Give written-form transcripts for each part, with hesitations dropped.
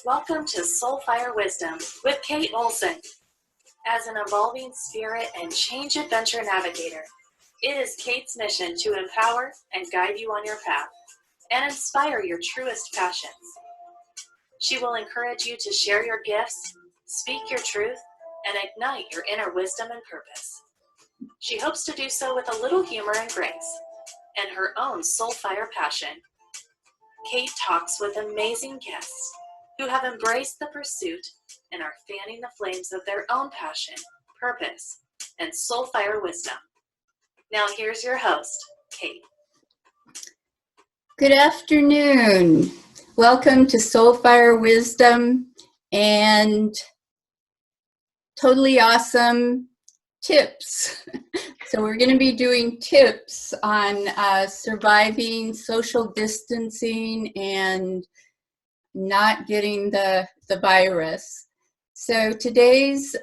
Welcome to Soulfire Wisdom with Kate Olson. As an evolving spirit and change adventure navigator, it is Kate's mission to empower and guide you on your path and inspire your truest passions. She will encourage you to share your gifts, speak your truth, and ignite your inner wisdom and purpose. She hopes to do so with a little humor and grace and her own soulfire passion. Kate talks with amazing guests who have embraced the pursuit and are fanning the flames of their own passion, purpose, and soulfire wisdom. Now here's your host, Kate. Good afternoon. Welcome to Soulfire Wisdom and totally awesome tips. So we're going to be doing tips on surviving social distancing and not getting the virus. So today's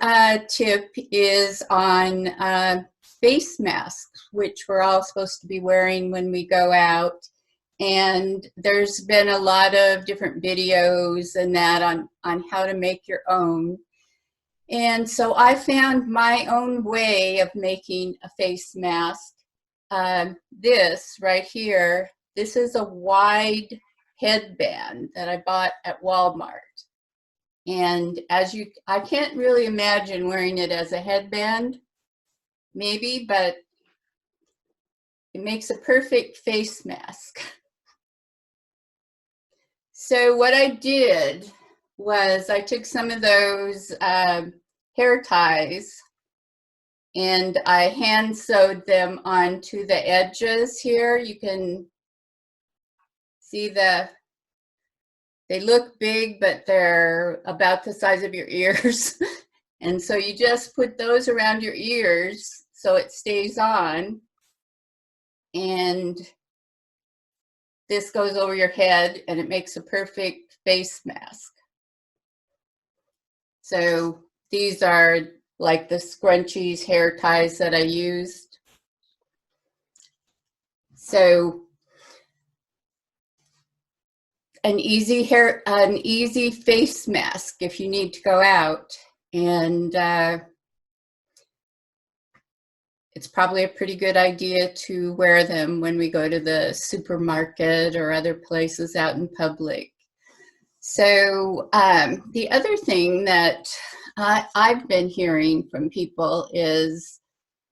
tip is on face masks, which we're all supposed to be wearing when we go out. And there's been a lot of different videos and that on how to make your own. And so I found my own way of making a face mask. This right here, this is a wide headband that I bought at Walmart. And I can't really imagine wearing it as a headband, maybe, but it makes a perfect face mask. So what I did was I took some of those hair ties and I hand sewed them onto the edges here. You can see they look big, but they're about the size of your ears. And so you just put those around your ears so it stays on. And this goes over your head and it makes a perfect face mask. So these are like the scrunchies, hair ties that I used. So an easy face mask if you need to go out, and it's probably a pretty good idea to wear them when we go to the supermarket or other places out in public. So the other thing that I've been hearing from people is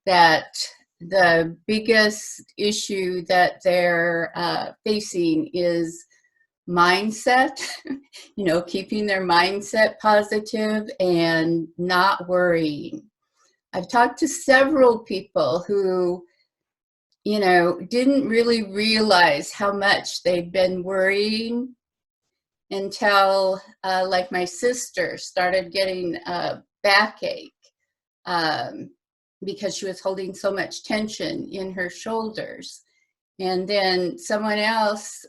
that the biggest issue that they're facing is mindset, keeping their mindset positive and not worrying. I've talked to several people who, didn't really realize how much they'd been worrying until, like my sister started getting a backache because she was holding so much tension in her shoulders. And then someone else,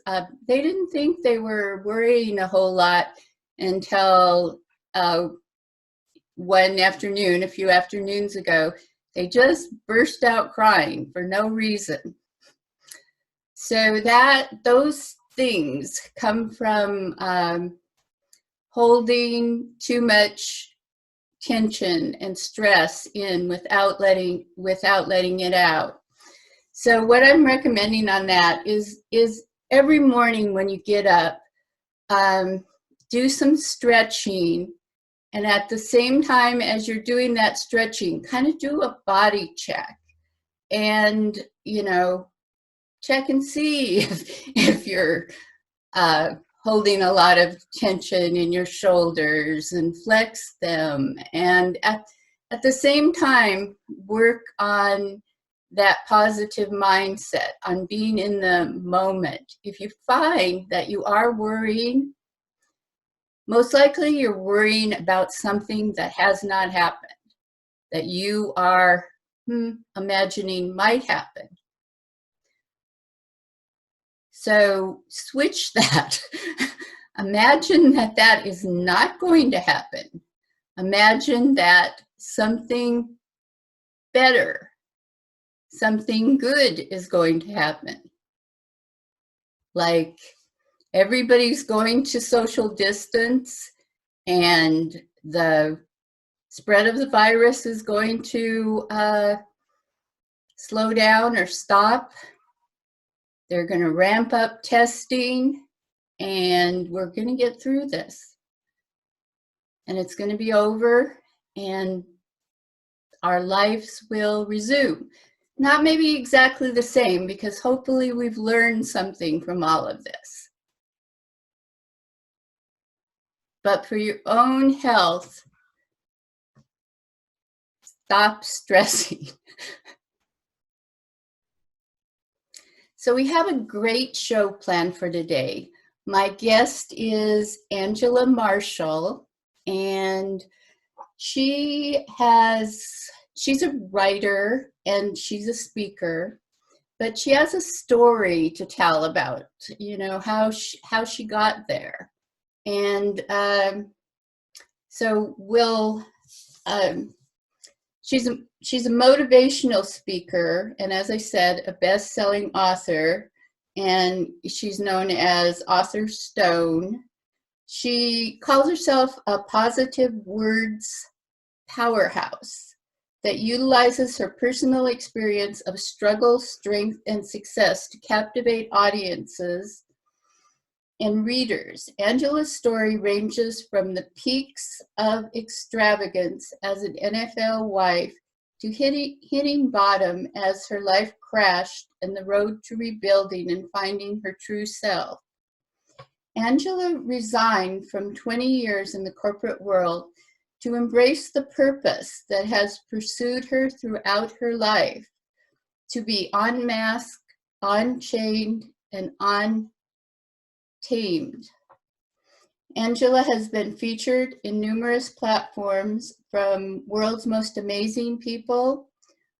they didn't think they were worrying a whole lot until one afternoon, a few afternoons ago, they just burst out crying for no reason. So those things come from holding too much tension and stress in without letting it out. So what I'm recommending on that is every morning when you get up, do some stretching, and at the same time as you're doing that stretching, kind of do a body check and, check and see if you're holding a lot of tension in your shoulders and flex them. And at the same time, work on that positive mindset, on being in the moment. If you find that you are worrying, most likely you're worrying about something that has not happened, that you are imagining might happen. So switch that. Imagine that is not going to happen. Imagine that something better, something good is going to happen. Like everybody's going to social distance, and the spread of the virus is going to slow down or stop. They're going to ramp up testing, and we're going to get through this. And it's going to be over, and our lives will resume. Not maybe exactly the same, because hopefully we've learned something from all of this. But for your own health, stop stressing. So we have a great show planned for today. My guest is Angela Marshall, and she's a writer and she's a speaker, but she has a story to tell about, how she got there. And so she's a motivational speaker, and as I said, a best-selling author, and she's known as Author Stone. She calls herself a positive words powerhouse that utilizes her personal experience of struggle, strength, and success to captivate audiences and readers. Angela's story ranges from the peaks of extravagance as an NFL wife to hitting bottom as her life crashed and the road to rebuilding and finding her true self. Angela resigned from 20 years in the corporate world to embrace the purpose that has pursued her throughout her life, to be unmasked, unchained, and untamed. Angela has been featured in numerous platforms, from World's Most Amazing People,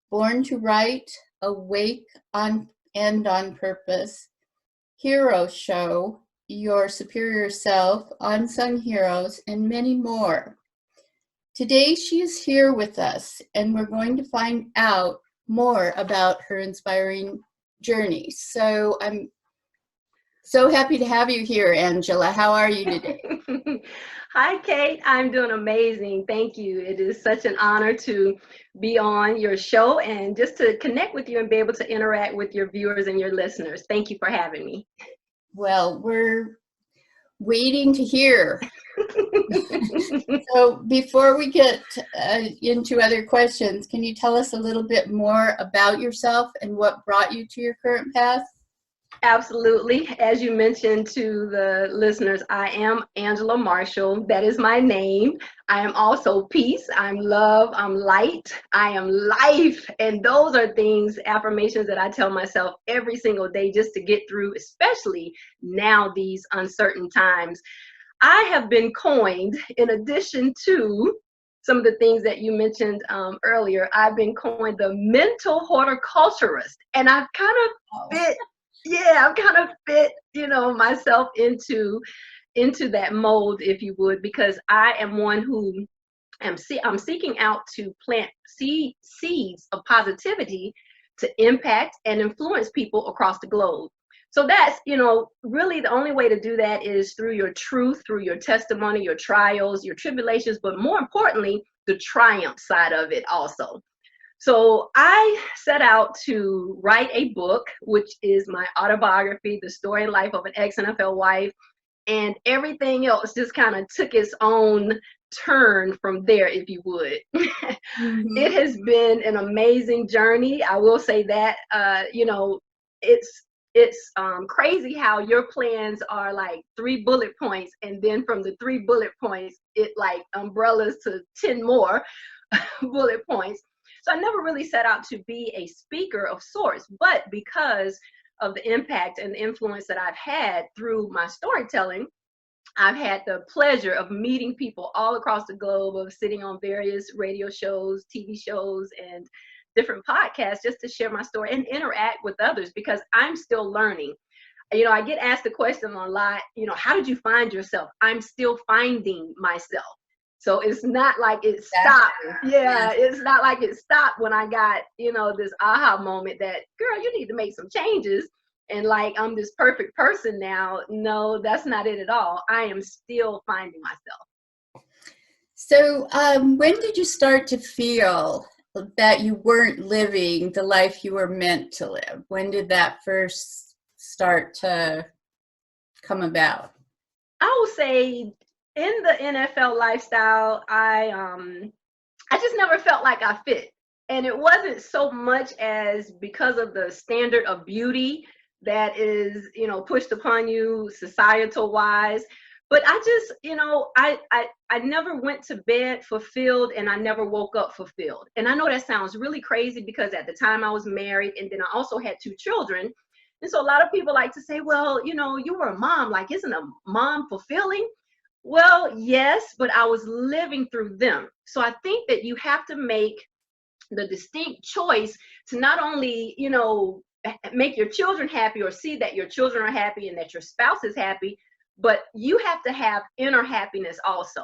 Born to Write, Awake and on Purpose, Hero Show, Your Superior Self, Unsung Heroes, and many more. Today she is here with us, and we're going to find out more about her inspiring journey. So I'm so happy to have you here, Angela. How are you today? Hi, Kate. I'm doing amazing. Thank you. It is such an honor to be on your show and just to connect with you and be able to interact with your viewers and your listeners. Thank you for having me. Well, we're waiting to hear. So before we get into other questions, can you tell us a little bit more about yourself and what brought you to your current path? Absolutely. As you mentioned to the listeners, I am Angela Marshall. That is my name. I am also peace. I'm love. I'm light. I am life. And those are things, affirmations that I tell myself every single day just to get through, especially now, these uncertain times. I have been coined, in addition to some of the things that you mentioned earlier, I've been coined the mental horticulturist. And I've kind of fit myself into that mold, if you would, because I am one who I'm seeking out to plant seeds of positivity to impact and influence people across the globe. So that's, really the only way to do that is through your truth, through your testimony, your trials, your tribulations, but more importantly, the triumph side of it also. So I set out to write a book, which is my autobiography, the story and life of an ex-NFL wife, and everything else just kind of took its own turn from there, if you would. Mm-hmm. It has been an amazing journey. I will say that, it's crazy how your plans are like 3 bullet points, and then from the 3 bullet points, it like umbrellas to 10 more bullet points. So I never really set out to be a speaker of sorts, but because of the impact and the influence that I've had through my storytelling, I've had the pleasure of meeting people all across the globe, of sitting on various radio shows, TV shows, and different podcasts just to share my story and interact with others, because I'm still learning. I get asked the question a lot, how did you find yourself? I'm still finding myself. So it's not like it stopped. Yeah, it's not like it stopped when I got, this aha moment that, girl, you need to make some changes. and like I'm this perfect person now. No, that's not it at all. I am still finding myself. So when did you start to feel that you weren't living the life you were meant to live? When did that first start to come about? I will say in the NFL lifestyle, I just never felt like I fit. And it wasn't so much as because of the standard of beauty that is, pushed upon you societal wise. But I just, I never went to bed fulfilled and I never woke up fulfilled. And I know that sounds really crazy because at the time I was married and then I also had 2 children. And so a lot of people like to say, well, you were a mom, like, isn't a mom fulfilling? Well, yes, but I was living through them. So I think that you have to make the distinct choice to not only, make your children happy or see that your children are happy and that your spouse is happy, but you have to have inner happiness also.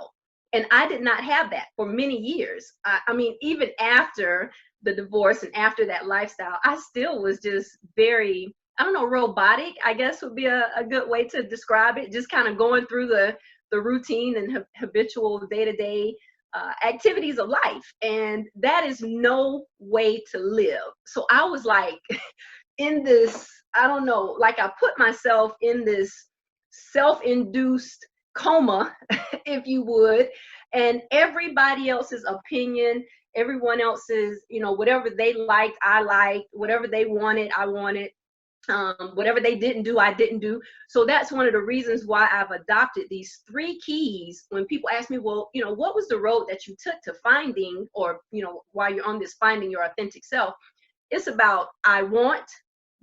And I did not have that for many years. I mean, even after the divorce and after that lifestyle, I still was just very, I don't know, robotic, I guess would be a good way to describe it. Just kind of going through the routine and habitual day-to-day activities of life. And that is no way to live. So I was like in this, I don't know, like I put myself in this self-induced coma, if you would, and everybody else's opinion, everyone else's, whatever they liked, I liked, whatever they wanted, I wanted. Whatever they didn't do, I didn't do. So that's one of the reasons why I've adopted these 3 keys. When people ask me, well, what was the road that you took to finding, or, while you're on this finding your authentic self, it's about I want,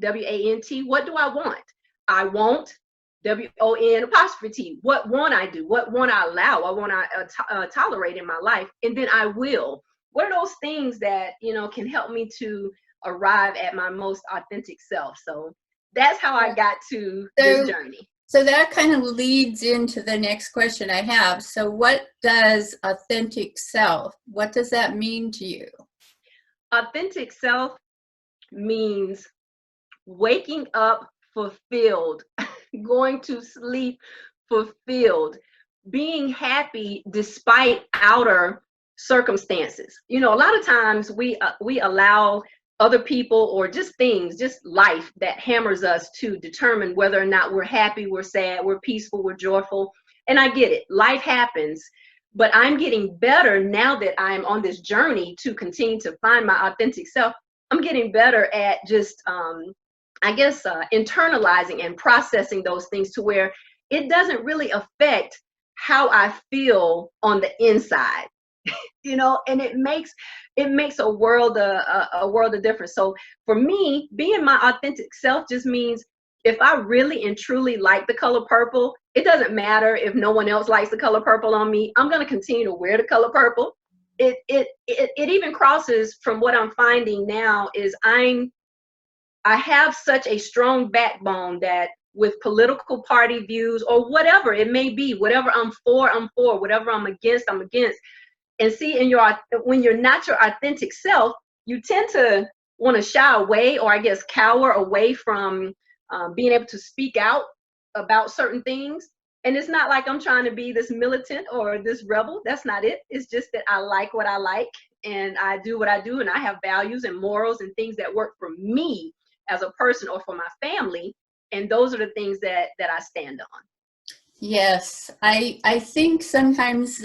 W-A-N-T, what do I want? I want, W-O-N''T, what want I do? What want I allow? What want I tolerate in my life? And then I will. What are those things that, can help me to arrive at my most authentic self? So that's how I got to this journey. So that kind of leads into the next question I have. So what does authentic self, what does that mean to you? Authentic self means waking up fulfilled, going to sleep fulfilled, being happy despite outer circumstances. A lot of times we allow other people or just things, just life that hammers us to determine whether or not we're happy, we're sad, we're peaceful, we're joyful. And I get it, life happens, but I'm getting better now that I'm on this journey to continue to find my authentic self. I'm getting better at just, internalizing and processing those things to where it doesn't really affect how I feel on the inside. And it makes a world of difference. So for me, being my authentic self just means if I really and truly like the color purple, it doesn't matter if no one else likes the color purple on me. I'm going to continue to wear the color purple. It even crosses from what I'm finding now is I have such a strong backbone that with political party views or whatever it may be, whatever I'm for, whatever I'm against. And see, when you're not your authentic self, you tend to want to shy away, or I guess cower away from being able to speak out about certain things. And it's not like I'm trying to be this militant or this rebel. That's not it. It's just that I like what I like and I do what I do, and I have values and morals and things that work for me as a person or for my family. And those are the things that I stand on. Yes, I think sometimes,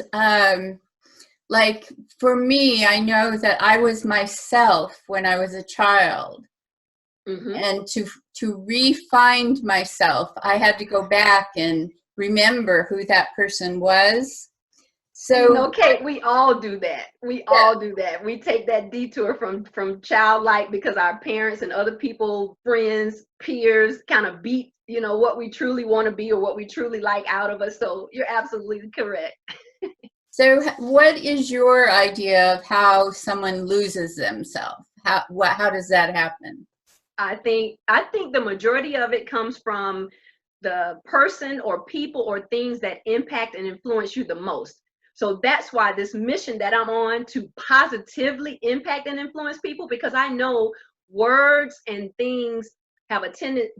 like for me, I know that I was myself when I was a child. Mm-hmm. And to re-find myself, I had to go back and remember who that person was. So okay, we all do that. We all do that. We take that detour from childlike because our parents and other people, friends, peers kind of beat, what we truly want to be or what we truly like out of us. So you're absolutely correct. So what is your idea of how someone loses themselves? How does that happen? I think the majority of it comes from the person or people or things that impact and influence you the most. So that's why this mission that I'm on to positively impact and influence people, because I know words and things have a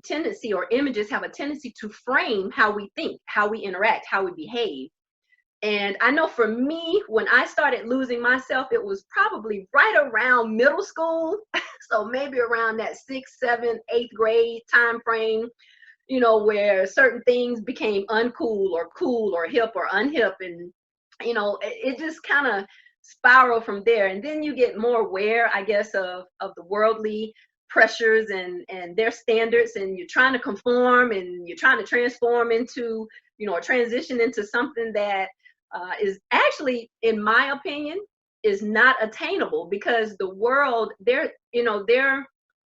tendency, or images have a tendency to frame how we think, how we interact, how we behave. And I know for me, when I started losing myself, it was probably right around middle school. So maybe around that 6th, 7th, 8th grade time frame, you know, where certain things became uncool or cool or hip or unhip. And, you know, it just kind of spiraled from there. And then you get more aware, I guess, of the worldly pressures and their standards, and you're trying to conform and you're trying to transform into, you know, or transition into something that is actually, in my opinion, is not attainable, because the world, their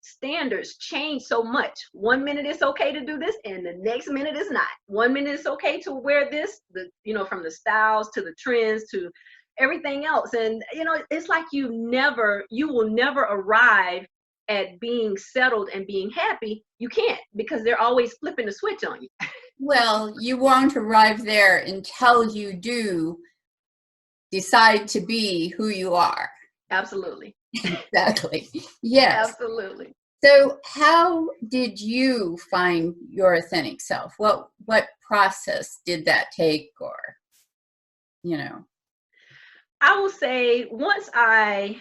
standards change so much. 1 minute it's okay to do this, and the next minute it's not. 1 minute it's okay to wear this, from the styles to the trends to everything else. And, you know, it's like you will never arrive at being settled and being happy. You can't, because they're always flipping the switch on you. Well, you won't arrive there until you do decide to be who you are. Absolutely. Exactly. Yes. Absolutely. So how did you find your authentic self? What process did that take, or, you know? I will say, once I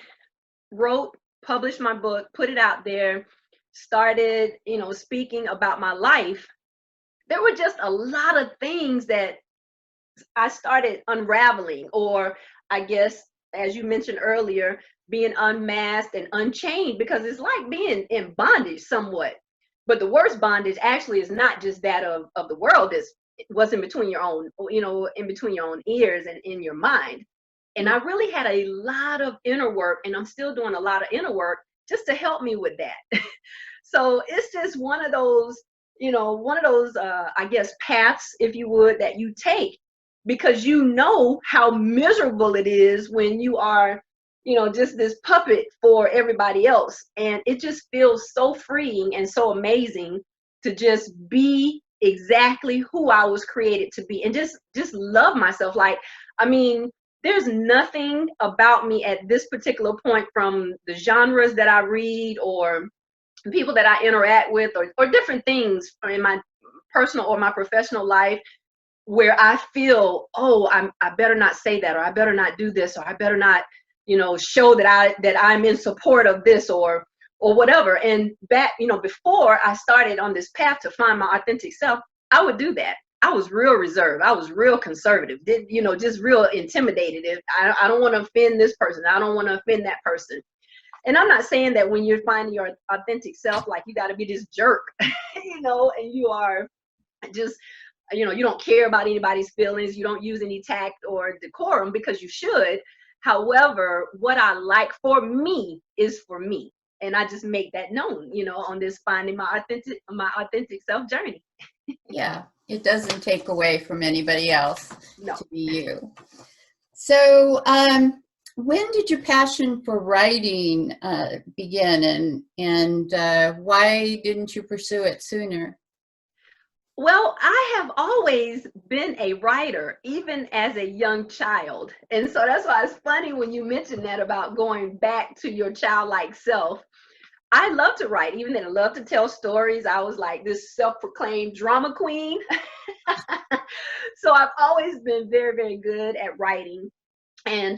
wrote, published my book, put it out there, started, you know, speaking about my life, there were just a lot of things that I started unraveling, or I guess, as you mentioned earlier, being unmasked and unchained, because it's like being in bondage somewhat. But the worst bondage actually is not just that of the world, is what's in between your own, you know, in between your own ears and in your mind. And I really had a lot of inner work, and I'm still doing a lot of inner work just to help me with that. So it's just one of those, I guess, paths, if you would, that you take, because you know how miserable it is when you are, you know, just this puppet for everybody else. And it just feels so freeing and so amazing to just be exactly who I was created to be, and just love myself. Like, I mean, there's nothing about me at this particular point, from the genres that I read or people that I interact with, or different things in my personal or my professional life, where I feel, oh, I better not say that, or I better not do this, or I better not, you know, show that I'm in support of this, or whatever. And back, you know, before I started on this path to find my authentic self, I would do that. I was real reserved. I was real conservative. Just real intimidated. If I don't want to offend this person, I don't want to offend that person. And I'm not saying that when you're finding your authentic self, like, you got to be this jerk, you know, and you are just, you know, you don't care about anybody's feelings. You don't use any tact or decorum, because you should. However, what I like for me is for me. And I just make that known, you know, on this finding my authentic self journey. Yeah, it doesn't take away from anybody else No. to be you. So, when did your passion for writing begin, and why didn't you pursue it sooner? Well, I have always been a writer, even as a young child. And so that's why it's funny when you mention that about going back to your childlike self. I love to write, even then I love to tell stories. I was like this self-proclaimed drama queen. So I've always been very, very good at writing. And,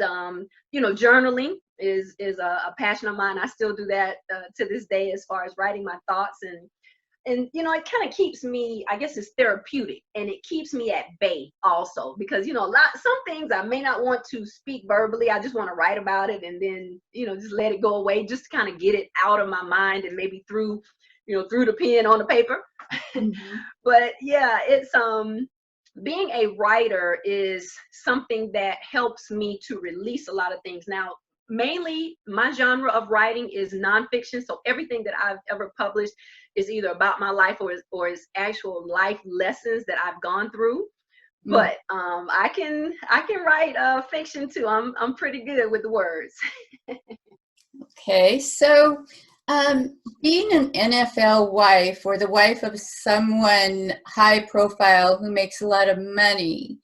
journaling is a passion of mine. I still do that to this day, as far as writing my thoughts. And you know, it kind of keeps me, I guess it's therapeutic, and it keeps me at bay also, because, you know, some things I may not want to speak verbally. I just want to write about it, and then, you know, just let it go away, just to kind of get it out of my mind, and maybe through the pen on the paper. Mm-hmm. But yeah, it's being a writer is something that helps me to release a lot of things. Now, mainly my genre of writing is nonfiction, so everything that I've ever published is either about my life or is actual life lessons that I've gone through. But I can write fiction too. I'm pretty good with the words. Okay, so being an NFL wife, or the wife of someone high profile who makes a lot of money,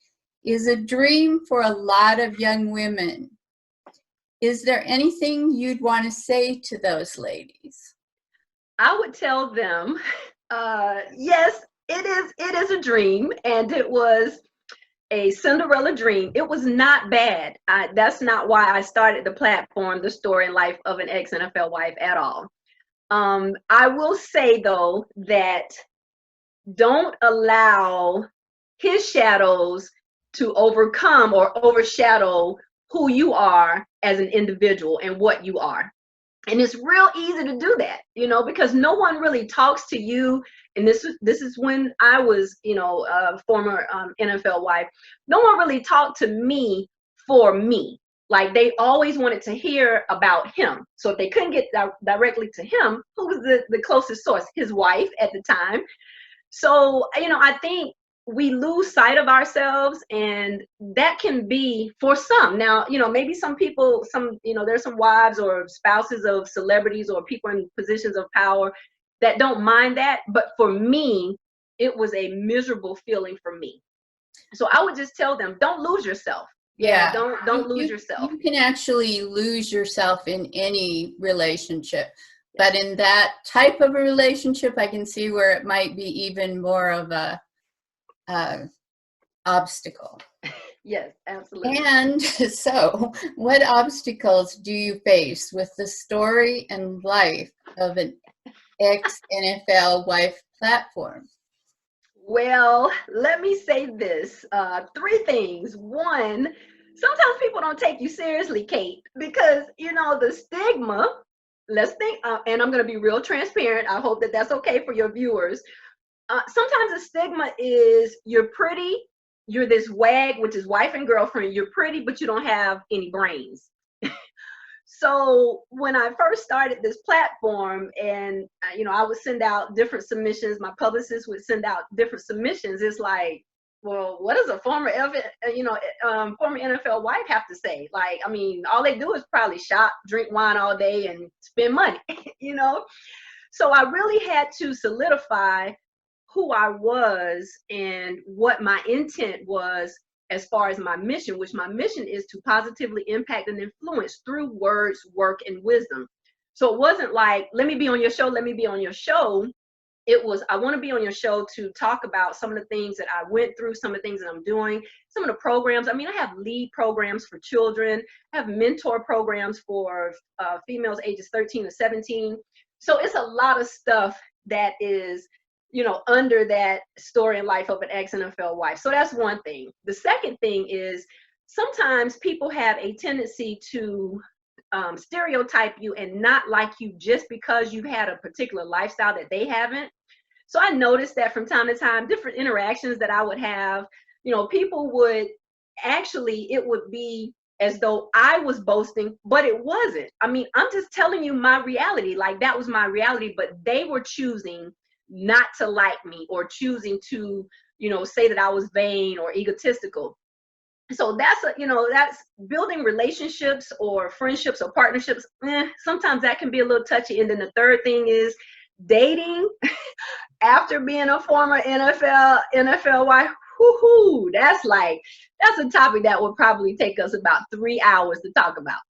is a dream for a lot of young women. Is there anything you'd want to say to those ladies? I would tell them, yes, it is a dream, and it was a Cinderella dream. It was not bad. That's not why I started the platform, The Story and Life of an Ex-NFL Wife, at all. I will say though that don't allow his shadows to overcome or overshadow who you are as an individual and what you are. And it's real easy to do that, because no one really talks to you. And this is when I was, a former NFL wife. No one really talked to me for me. Like, they always wanted to hear about him. So if they couldn't get directly to him, who was the closest source? His wife at the time. So, I think we lose sight of ourselves, and that can be for some. Now, maybe some people, there's some wives or spouses of celebrities or people in positions of power that don't mind that. But for me, it was a miserable feeling for me. So I would just tell them, don't lose yourself. Yeah. Don't lose yourself. You can actually lose yourself in any relationship. But in that type of a relationship, I can see where it might be even more of a obstacle. Yes, absolutely. And so, what obstacles do you face with the story and life of an ex-NFL wife platform? Well, let me say this. Three things. One, sometimes people don't take you seriously, Kate, because, the stigma, let's think, and I'm going to be real transparent. I hope that that's okay for your viewers. Sometimes the stigma is you're pretty, you're this WAG, which is wife and girlfriend. You're pretty, but you don't have any brains. So when I first started this platform, and I would send out different submissions, my publicist would send out different submissions. It's like, well, what does a former NFL wife have to say? Like, I mean, all they do is probably shop, drink wine all day, and spend money. So I really had to solidify who I was and what my intent was as far as my mission, which my mission is to positively impact and influence through words, work, and wisdom. So it wasn't like, let me be on your show, let me be on your show. It was, I want to be on your show to talk about some of the things that I went through, some of the things that I'm doing, some of the programs. I mean, I have lead programs for children, I have mentor programs for females ages 13 to 17. So it's a lot of stuff that is, under that story and life of an ex-NFL wife. So that's one thing. The second thing is sometimes people have a tendency to stereotype you and not like you just because you've had a particular lifestyle that they haven't. So I noticed that from time to time, different interactions that I would have, people would actually, it would be as though I was boasting, but it wasn't. I mean, I'm just telling you my reality. Like, that was my reality, but they were choosing not to like me or choosing to, say that I was vain or egotistical. So that's building relationships or friendships or partnerships. Sometimes that can be a little touchy. And then the third thing is dating after being a former NFL wife. Whoo-hoo, that's a topic that would probably take us about 3 hours to talk about.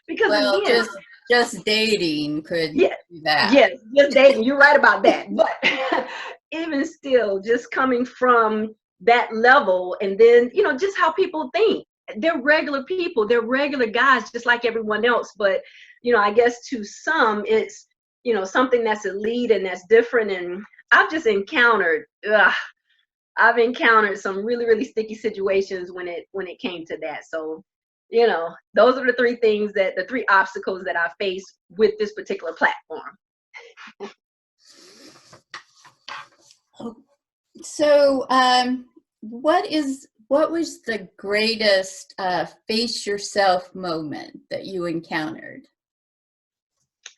Because again, just dating could do that. Yes, just dating. You're right about that. But even still, just coming from that level, and then, just how people think. They're regular people. They're regular guys, just like everyone else. But, I guess to some, it's, something that's elite and that's different. And I've just encountered, I've encountered some really, really sticky situations when it came to that. So, those are the three obstacles that I face with this particular platform. So, what was the greatest face yourself moment that you encountered?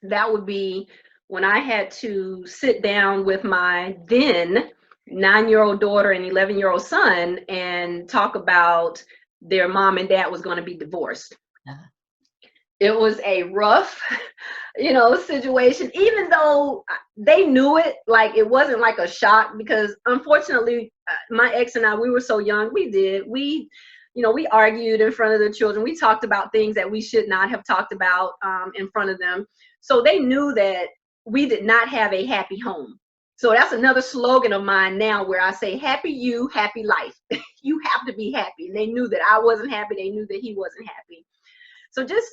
That would be when I had to sit down with my then 9-year-old daughter and 11-year-old son and talk about their mom and dad was going to be divorced. It was a rough, situation, even though they knew it. Like, it wasn't like a shock, because unfortunately, my ex and I, we were so young. We argued in front of the children. We talked about things that we should not have talked about in front of them. So they knew that we did not have a happy home. So that's another slogan of mine now, where I say, happy you, happy life. You have to be happy. And they knew that I wasn't happy. They knew that he wasn't happy. So just,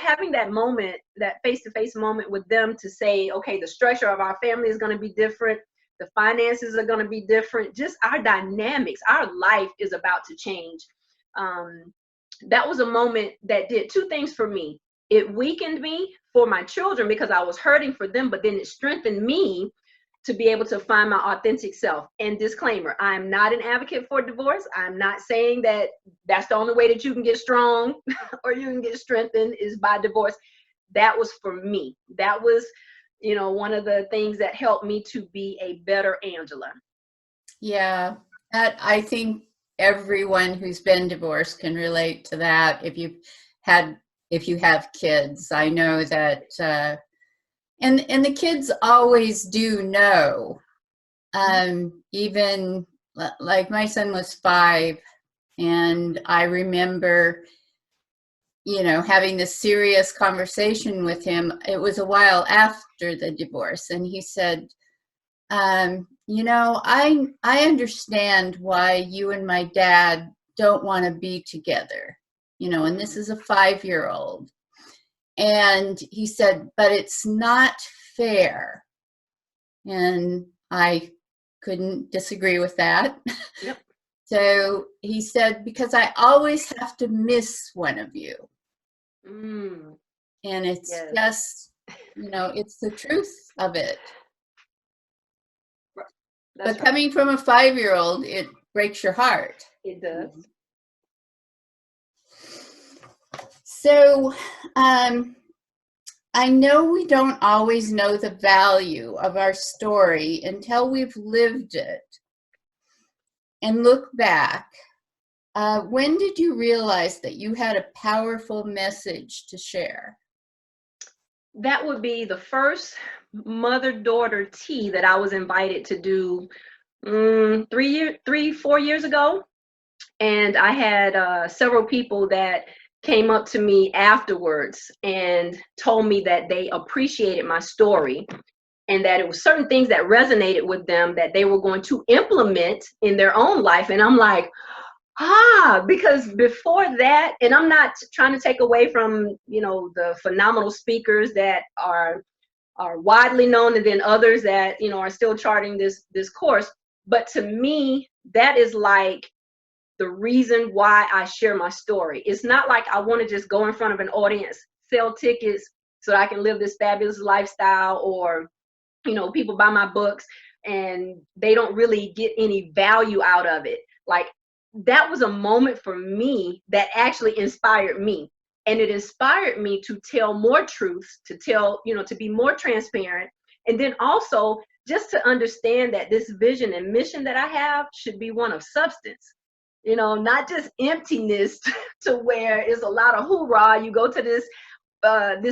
having that moment, that face-to-face moment with them to say, okay, the structure of our family is going to be different. The finances are going to be different. Just our dynamics, our life is about to change. That was a moment that did two things for me. It weakened me for my children because I was hurting for them, but then it strengthened me to be able to find my authentic self. And disclaimer, I'm not an advocate for divorce. I'm not saying that that's the only way that you can get strong or you can get strengthened is by divorce. That was for me. That was, one of the things that helped me to be a better Angela. Yeah, I think everyone who's been divorced can relate to that. If you have kids, I know that, and the kids always do know. Even like my son was 5, and I remember, having this serious conversation with him. It was a while after the divorce, and he said, I understand why you and my dad don't want to be together, and this is a 5-year-old. And he said, but it's not fair. And I couldn't disagree with that. Yep. So he said, because I always have to miss one of you. Mm. And it's Yes. just, it's the truth of it. That's but coming from a 5-year-old, it breaks your heart. It does. So I know we don't always know the value of our story until we've lived it and look back. When did you realize that you had a powerful message to share? That would be the first mother-daughter tea that I was invited to do 4 years ago. And I had several people that came up to me afterwards and told me that they appreciated my story and that it was certain things that resonated with them that they were going to implement in their own life. And I'm like, because before that, and I'm not trying to take away from, the phenomenal speakers that are widely known, and then others that, are still charting this course. But to me, that is like the reason why I share my story. It's not like I want to just go in front of an audience, sell tickets so that I can live this fabulous lifestyle, or, people buy my books and they don't really get any value out of it. Like, that was a moment for me that actually inspired me. And it inspired me to tell more truths, to tell, to be more transparent. And then also just to understand that this vision and mission that I have should be one of substance, not just emptiness to where it's a lot of hoorah. You go to this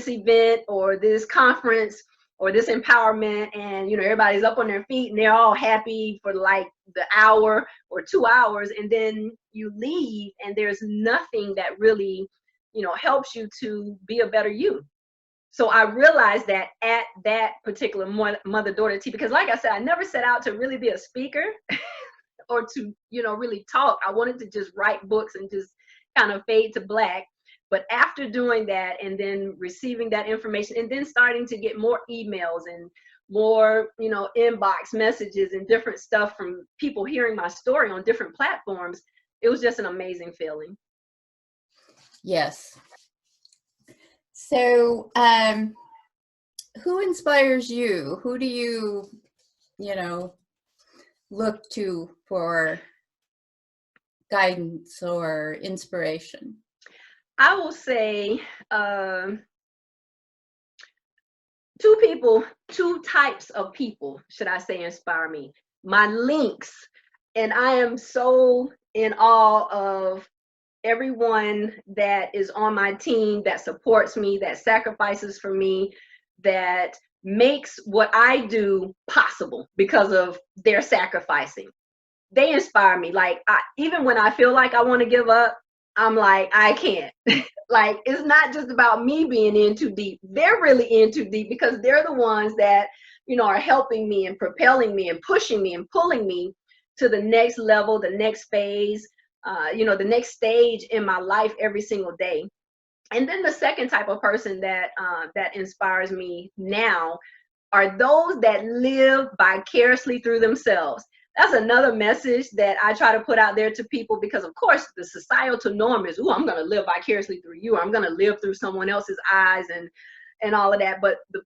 event or this conference or this empowerment, and everybody's up on their feet and they're all happy for like the hour or 2 hours, and then you leave and there's nothing that really helps you to be a better you. So I realized that at that particular mother-daughter tea, because like I said, I never set out to really be a speaker or to really talk. I wanted to just write books and just kind of fade to black. But after doing that and then receiving that information and then starting to get more emails and more, inbox messages and different stuff from people hearing my story on different platforms, it was just an amazing feeling. Yes. So, who inspires you? Who do you, look to for guidance or inspiration? I will say two types of people, should I say, inspire me. My links, and I am so in awe of everyone that is on my team, that supports me, that sacrifices for me, that makes what I do possible because of their sacrificing. They inspire me. Like, even when I feel like I want to give up, I'm like, I can't. Like, it's not just about me being in too deep. They're really in too deep because they're the ones that, are helping me and propelling me and pushing me and pulling me to the next level, the next phase, the next stage in my life every single day. And then the second type of person that inspires me now are those that live vicariously through themselves. That's another message that I try to put out there to people because, of course, the societal norm is, I'm going to live vicariously through you. I'm going to live through someone else's eyes and all of that. But the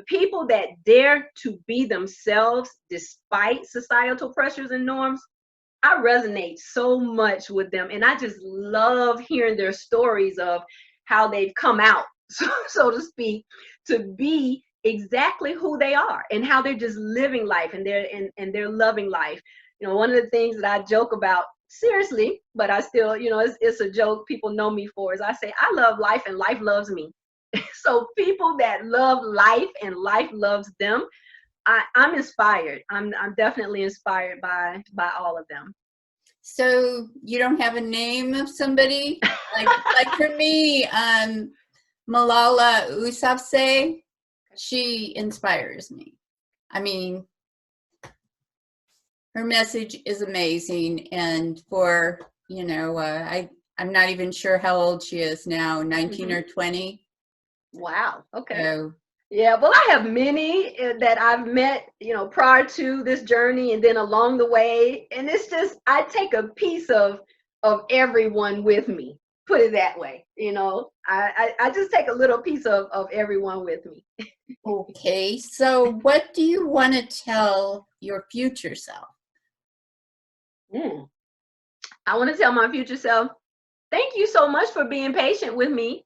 people that dare to be themselves despite societal pressures and norms, I resonate so much with them. And I just love hearing their stories of how they've come out, so to speak, to be exactly who they are and how they're just living life and they're loving life. One of the things that I joke about seriously, but I still, it's a joke people know me for, is I say, I love life and life loves me. So people that love life and life loves them, I'm inspired. I'm definitely inspired by all of them. So you don't have a name of somebody? Like for me, Malala Yousafzai, she inspires me. I mean, her message is amazing. And for, I'm not even sure how old she is now, 19 or 20. Wow. Okay. So, yeah, well, I have many that I've met, prior to this journey and then along the way. And it's just, I take a piece of everyone with me, put it that way. I just take a little piece of everyone with me. okay. So what do you want to tell your future self? I want to tell my future self, thank you so much for being patient with me.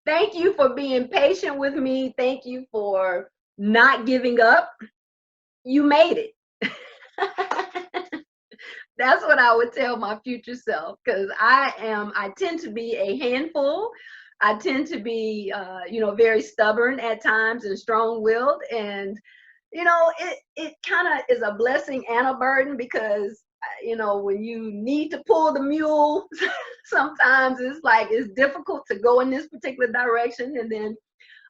Thank you for being patient with me. Thank you for not giving up. You made it. That's what I would tell my future self, because I tend to be a handful. I tend to be, very stubborn at times and strong-willed. And, it kind of is a blessing and a burden because, when you need to pull the mule, sometimes it's like it's difficult to go in this particular direction. And then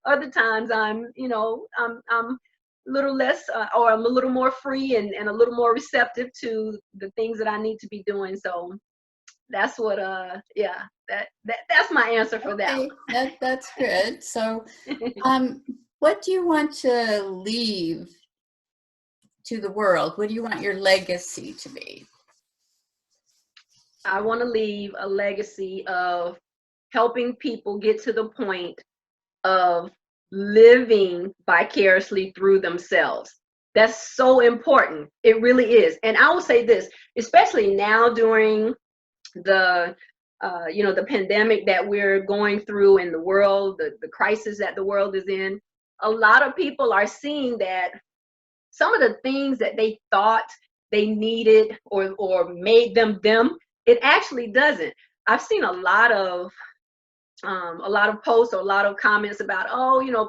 other times I'm a little less or I'm a little more free and a little more receptive to the things that I need to be doing. So that's what that's my answer for Okay, that. that's good. So what do you want to leave to the world? What do you want your legacy to be? I want to leave a legacy of helping people get to the point of living vicariously through themselves. That's so important. It really is. And I will say this, especially now during the the pandemic that we're going through in the world, the crisis that the world is in, a lot of people are seeing that some of the things that they thought they needed or made them, it actually doesn't. I've seen a lot of posts or a lot of comments about,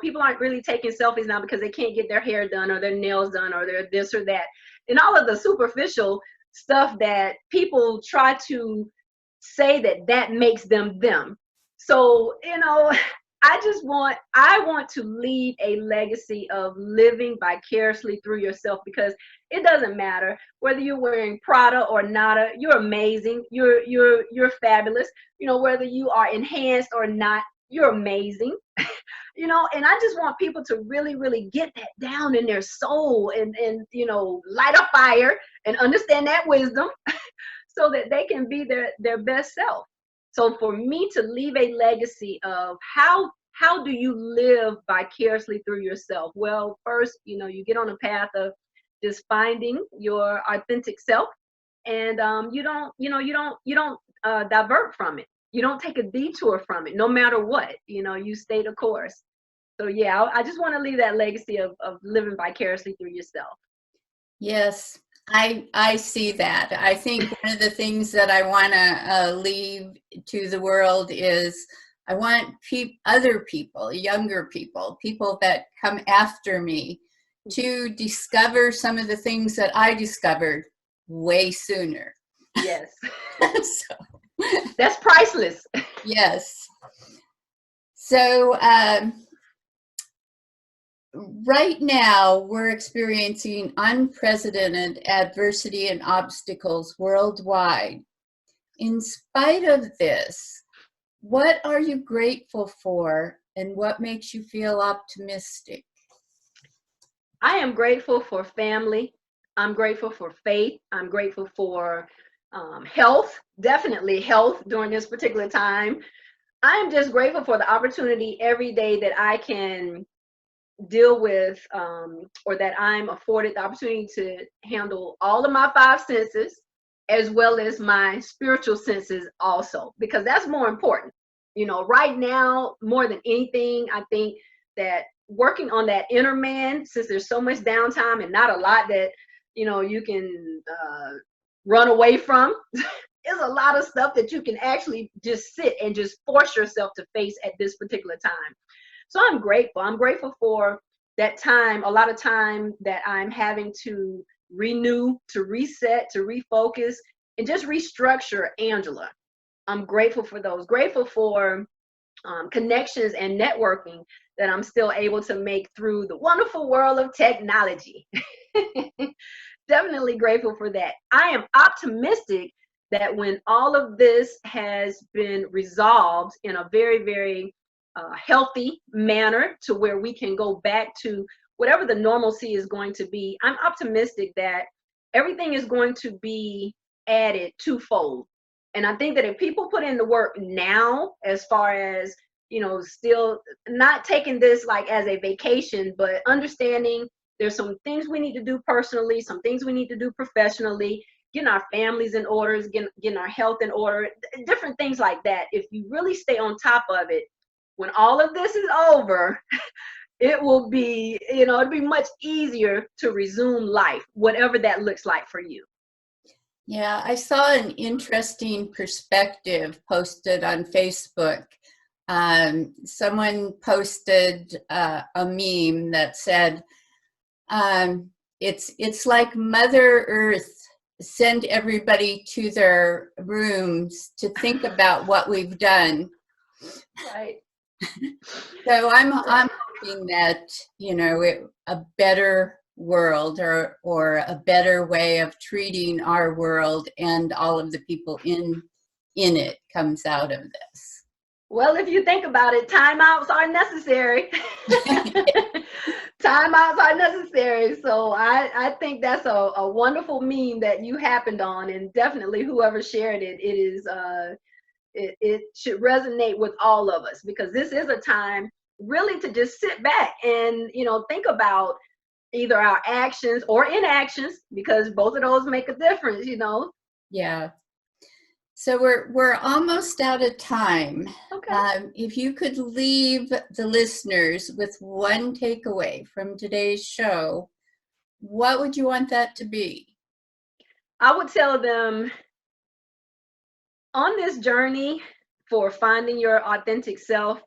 people aren't really taking selfies now because they can't get their hair done or their nails done or their this or that. And all of the superficial stuff that people try to say that makes them them. So, I want to leave a legacy of living vicariously through yourself, because it doesn't matter whether you're wearing Prada or Nada. You're amazing. You're fabulous. Whether you are enhanced or not, you're amazing. And I just want people to really, really get that down in their soul and light a fire and understand that wisdom so that they can be their best self. So for me to leave a legacy of how do you live vicariously through yourself? Well, first, you get on a path of just finding your authentic self, and you don't divert from it. You don't take a detour from it, no matter what. You stay the course. So yeah, I just want to leave that legacy of living vicariously through yourself. Yes, I see that. I think one of the things that I want to leave to the world is I want other people, younger people that come after me, to discover some of the things that I discovered way sooner. Yes. So, That's priceless. yes. So right now we're experiencing unprecedented adversity and obstacles worldwide. In spite of this, what are you grateful for and what makes you feel optimistic? I am grateful for family. I'm grateful for faith. I'm grateful for health, definitely health during this particular time. I'm just grateful for the opportunity every day that I can deal with or that I'm afforded the opportunity to handle all of my five senses as well as my spiritual senses also, because that's more important. You know, right now, more than anything, I think that working on that inner man, since there's so much downtime and not a lot that, you know, you can run away from, there's a lot of stuff that you can actually just sit and just force yourself to face at this particular time. So I'm grateful. I'm grateful for that time, a lot of time that I'm having to renew, to reset, to refocus, and just restructure Angela. I'm grateful for those. Grateful for connections and networking that I'm still able to make through the wonderful world of technology. Definitely grateful for that. I am optimistic that when all of this has been resolved in a very, very healthy manner to where we can go back to whatever the normalcy is going to be, I'm optimistic that everything is going to be added twofold. And I think that if people put in the work now, as far as, you know, still not taking this like as a vacation, but understanding there's some things we need to do personally, some things we need to do professionally, getting our families in order, getting our health in order, different things like that. If you really stay on top of it, when all of this is over, it will be, you know, it'll be much easier to resume life, whatever that looks like for you. Yeah, I saw an interesting perspective posted on Facebook. Someone posted a meme that said, it's like Mother Earth send everybody to their rooms to think about what we've done. Right. So I'm hoping that, you know, a better world or a better way of treating our world and all of the people in it comes out of this. Well, if you think about it, timeouts are necessary. Timeouts are necessary. So I think that's a wonderful meme that you happened on, and definitely whoever shared it, it is it should resonate with all of us, because this is a time really to just sit back and, you know, think about either our actions or inactions, because both of those make a difference, you know. Yeah. So we're almost out of time. Okay. If you could leave the listeners with one takeaway from today's show, what would you want that to be? I would tell them, on this journey for finding your authentic self,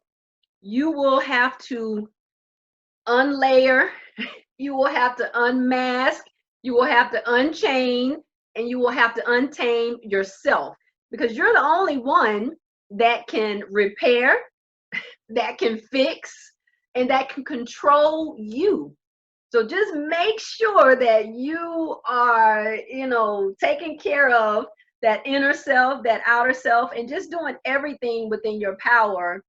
you will have to unlayer, you will have to unmask, you will have to unchain, and you will have to untame yourself, because you're the only one that can repair, that can fix, and that can control you. So just make sure that you are, you know, taking care of that inner self, that outer self, and just doing everything within your power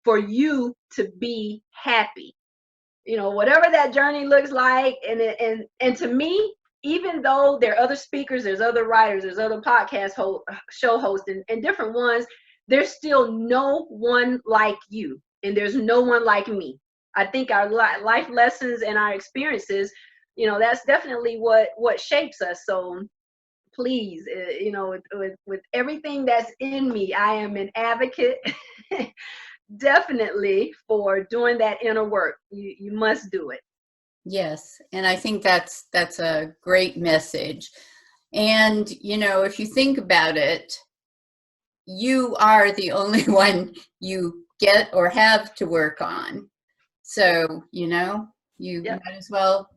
for you to be happy. You know, whatever that journey looks like. And to me, even though there are other speakers, there's other writers, there's other show hosts and different ones, there's still no one like you, and there's no one like me. I think our life lessons and our experiences, you know, that's definitely what shapes us. So please, you know, with everything that's in me, I am an advocate definitely for doing that inner work. You must do it. Yes, and I think that's a great message. And, you know, if you think about it, you are the only one you get or have to work on. So, you know, you Yep. might as well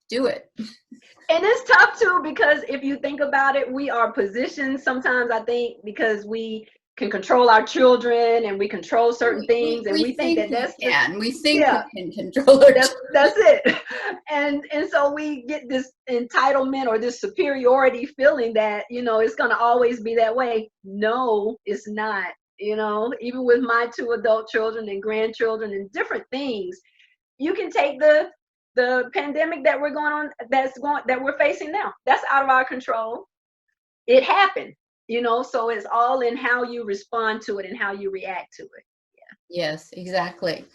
do it. And it's tough too, because if you think about it, we are positioned sometimes, I think, because we can control our children and we control certain things, and we think that that's the, We think yeah, we can control our that's it. And so we get this entitlement or this superiority feeling that, you know, it's going to always be that way. No, it's not. You know, even with my 2 adult children and grandchildren and different things, you can take the pandemic that we're facing now. That's out of our control. It happened, you know, so it's all in how you respond to it and how you react to it. Yes, exactly.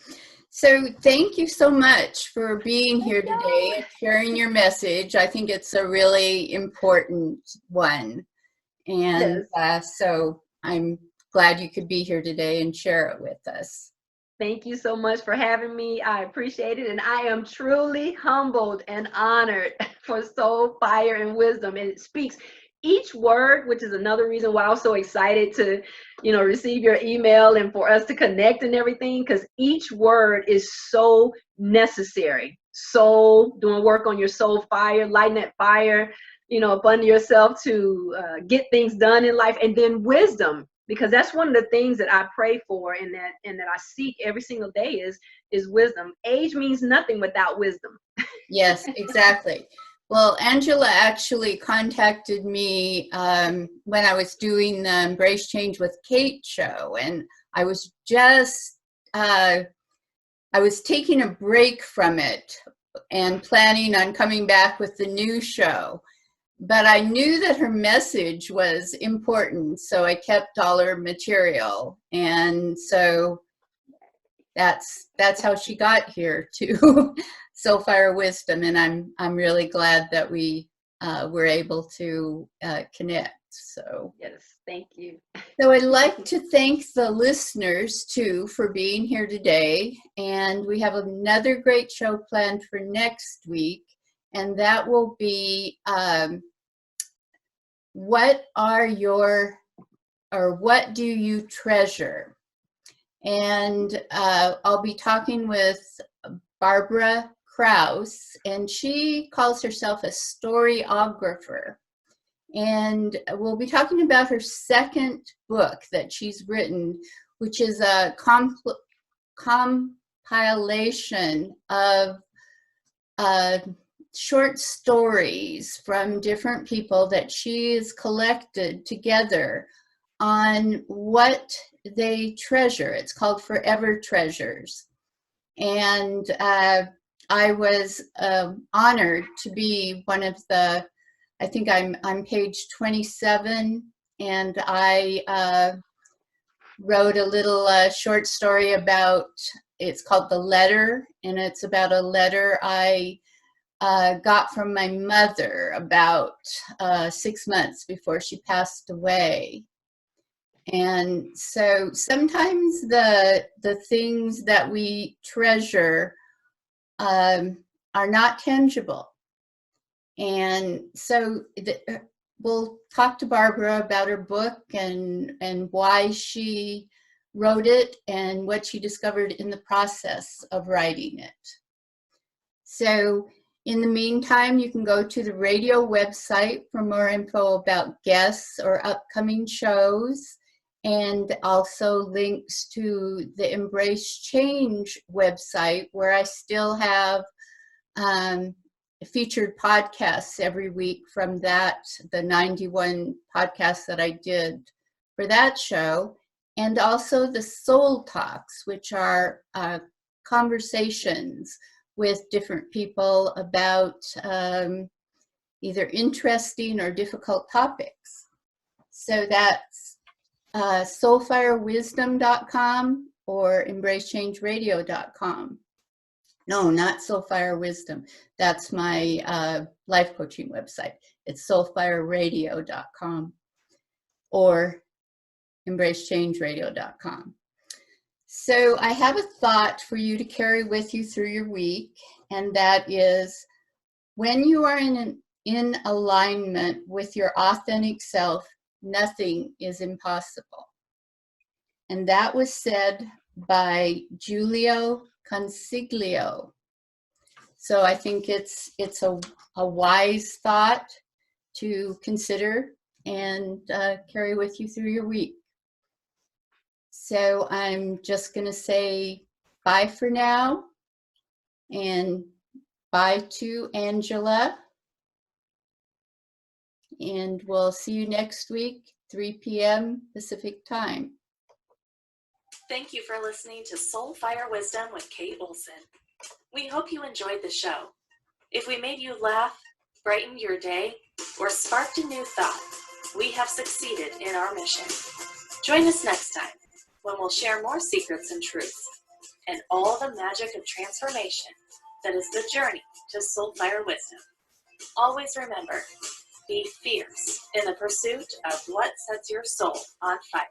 So thank you so much for being here today and sharing your message. I think it's a really important one. And so I'm glad you could be here today and share it with us. Thank you so much for having me. I appreciate it. And I am truly humbled and honored for Soul, Fire, and Wisdom. And it speaks each word, which is another reason why I was so excited to, you know, receive your email and for us to connect and everything, because each word is so necessary. Soul, doing work on your soul fire, lighting that fire, you know, up under yourself to get things done in life. And then wisdom, because that's one of the things that I pray for and that I seek every single day is wisdom. Age means nothing without wisdom. Yes, exactly. Well, Angela actually contacted me when I was doing the Embrace Change with Kate show, and I was just I was taking a break from it and planning on coming back with the new show. But I knew that her message was important, so I kept all her material, and so that's how she got here to Soul, Fire, Wisdom, and I'm really glad that we were able to connect. So yes, thank you. So I'd like to thank the listeners too for being here today, and we have another great show planned for next week, and that will be. What do you treasure? And I'll be talking with Barbara Krause, and she calls herself a storyographer. And we'll be talking about her second book that she's written, which is a compilation of short stories from different people that she has collected together on what they treasure. It's called Forever Treasures. And I was honored to be one of the, I think I'm page 27, and I wrote a little short story about, it's called The Letter, and it's about a letter I got from my mother about 6 months before she passed away. And so sometimes the things that we treasure are not tangible. And so we'll talk to Barbara about her book and why she wrote it and what she discovered in the process of writing it. So in the meantime, you can go to the radio website for more info about guests or upcoming shows, and also links to the Embrace Change website, where I still have featured podcasts every week from that, the 91 podcasts that I did for that show, and also the Soul Talks, which are conversations with different people about either interesting or difficult topics. So that's soulfirewisdom.com or embracechangeradio.com. No, not Soulfire Wisdom. That's my life coaching website. It's soulfireradio.com or embracechangeradio.com. So I have a thought for you to carry with you through your week, and that is, when you are in alignment with your authentic self, nothing is impossible. And that was said by Giulio Consiglio. So I think it's a wise thought to consider and carry with you through your week. So I'm just going to say bye for now, and bye to Angela. And we'll see you next week, 3 p.m. Pacific time. Thank you for listening to Soul Fire Wisdom with Kate Olson. We hope you enjoyed the show. If we made you laugh, brightened your day, or sparked a new thought, we have succeeded in our mission. Join us next time when we'll share more secrets and truths and all the magic of transformation that is the journey to Soul Fire Wisdom. Always remember, be fierce in the pursuit of what sets your soul on fire.